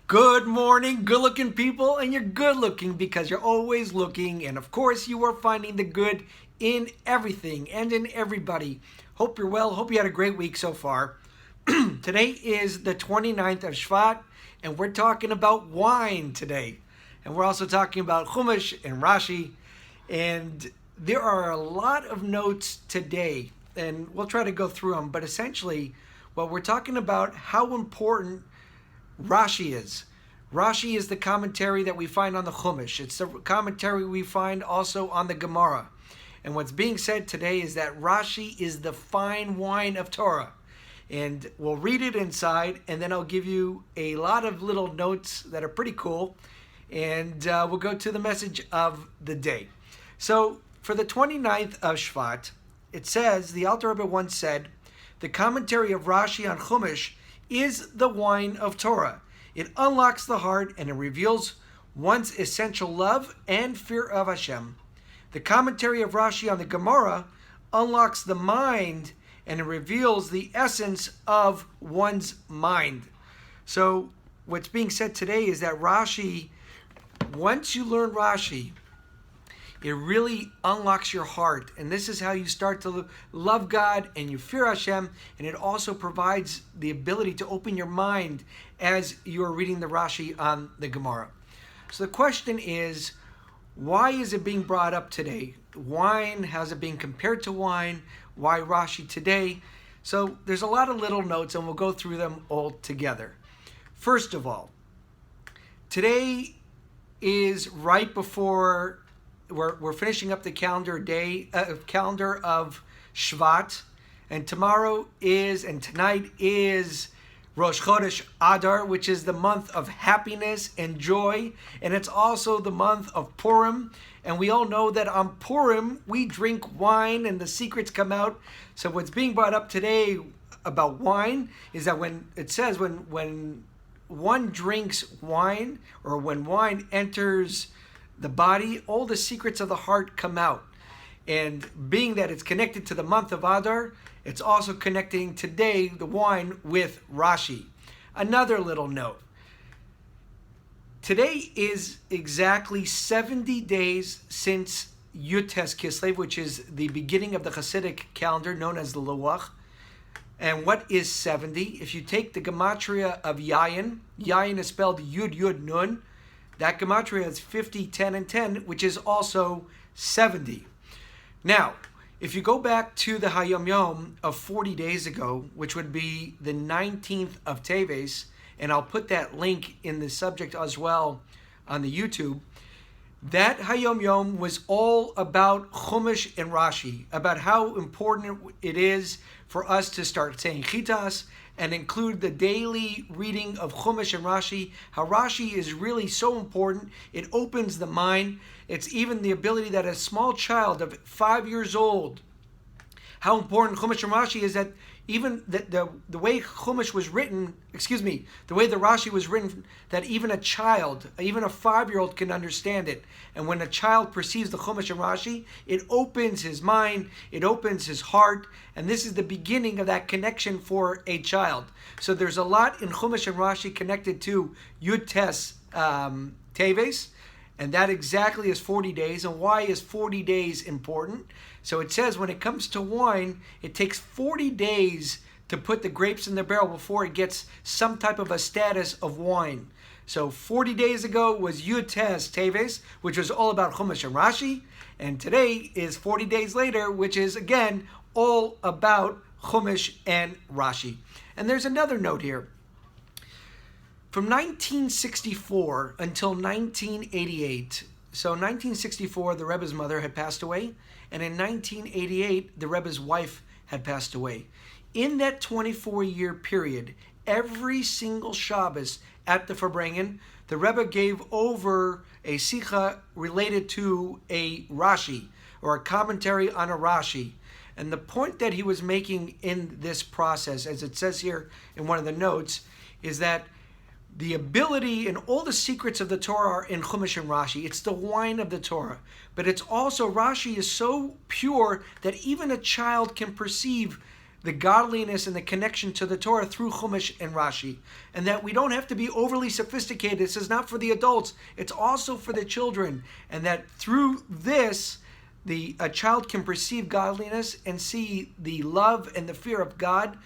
Good morning, good looking people, and you're good looking because you're always looking, and of course, you are finding the good in everything and in everybody. Hope you're well, hope you had a great week so far. Today is the 29th of Shevat, and we're talking about wine today. And we're also talking about Chumash and Rashi, and there are a lot of notes today, and we'll try to go through them, but essentially, what we're talking about how important Rashi is. Rashi is the commentary that we find on the Chumash. It's the commentary we find also on the Gemara. And what's being said today is that Rashi is the fine wine of Torah. And we'll read it inside, and then I'll give you a lot of little notes that are pretty cool. And we'll go to the message of the day. So for the 29th of Shvat, it says, the Alter Rebbe once said, the commentary of Rashi on Chumash is the wine of Torah. It unlocks the heart and it reveals one's essential love and fear of Hashem. The commentary of Rashi on the Gemara unlocks the mind and it reveals the essence of one's mind. So what's being said today is that Rashi, once you learn Rashi, it really unlocks your heart. And this is how you start to love God and you fear Hashem. And it also provides the ability to open your mind as you are reading the Rashi on the Gemara. So the question is, why is it being brought up today? Wine, how's it being compared to wine? Why Rashi today? So there's a lot of little notes and we'll go through them all together. First of all, today is right before we're finishing up the calendar of Shevat, and tomorrow is, and tonight is Rosh Chodesh Adar, which is the month of happiness and joy, and it's also the month of Purim, and we all know that on Purim we drink wine and the secrets come out. So what's being brought up today about wine is that when it says when one drinks wine, or when wine enters the body, all the secrets of the heart come out. And being that it's connected to the month of Adar, it's also connecting today the wine with Rashi. Another little note. Today is exactly 70 days since Yud-Tes Kislev, which is the beginning of the Hasidic calendar known as the Luach. And what is 70? If you take the gematria of Yayin, Yayin is spelled Yud Yud Nun. That gematria is 50, 10, and 10, which is also 70. Now, if you go back to the Hayom Yom of 40 days ago, which would be the 19th of Teves, and I'll put that link in the subject as well on the YouTube, that Hayom Yom was all about Chumash and Rashi, about how important it is for us to start saying Chitas and include the daily reading of Chumash and Rashi, how Rashi is really so important. It opens the mind. It's even the ability that a small child of 5 years old, how important Chumash and Rashi is, that even the way Chumash was written, the way the Rashi was written, that even a child, even a 5-year-old can understand it. And when a child perceives the Chumash and Rashi, it opens his mind, it opens his heart, and this is the beginning of that connection for a child. So there's a lot in Chumash and Rashi connected to Yud-Tes Teves, and that exactly is 40 days. And why is 40 days important? So it says when it comes to wine, it takes 40 days to put the grapes in the barrel before it gets some type of a status of wine. So 40 days ago was Yud-Tes Teves, which was all about Chumash and Rashi. And today is 40 days later, which is, again, all about Chumash and Rashi. And there's another note here. From 1964 until 1988, so 1964, the Rebbe's mother had passed away, and in 1988, the Rebbe's wife had passed away. In that 24-year period, every single Shabbos at the Farbrengen, the Rebbe gave over a sikha related to a Rashi, or a commentary on a Rashi. And the point that he was making in this process, as it says here in one of the notes, is that the ability and all the secrets of the Torah are in Chumash and Rashi. It's the wine of the Torah. But it's also, Rashi is so pure that even a child can perceive the godliness and the connection to the Torah through Chumash and Rashi. And that we don't have to be overly sophisticated. This is not for the adults. It's also for the children. And that through this, a child can perceive godliness and see the love and the fear of God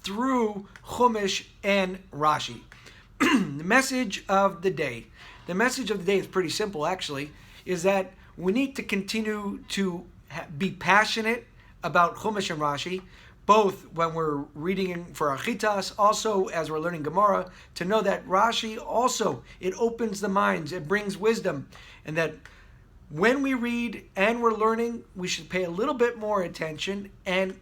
through Chumash and Rashi. The message of the day. The message of the day is pretty simple, actually, is that we need to continue to be passionate about Chumash and Rashi, both when we're reading for Achitas, also as we're learning Gemara, to know that Rashi also, it opens the minds, it brings wisdom, and that when we read and we're learning, we should pay a little bit more attention. And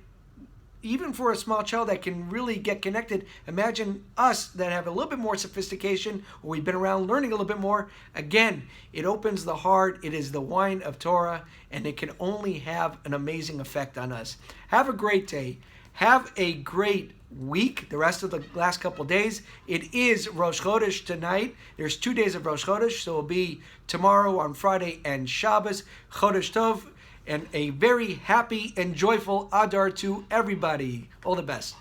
even for a small child that can really get connected, imagine us that have a little bit more sophistication, or we've been around learning a little bit more. Again, it opens the heart. It is the wine of Torah, and it can only have an amazing effect on us. Have a great day. Have a great week, the rest of the last couple of days. It is Rosh Chodesh tonight. There's 2 days of Rosh Chodesh, so it'll be tomorrow on Friday and Shabbos. Chodesh Tov, and a very happy and joyful Adar to everybody. All the best.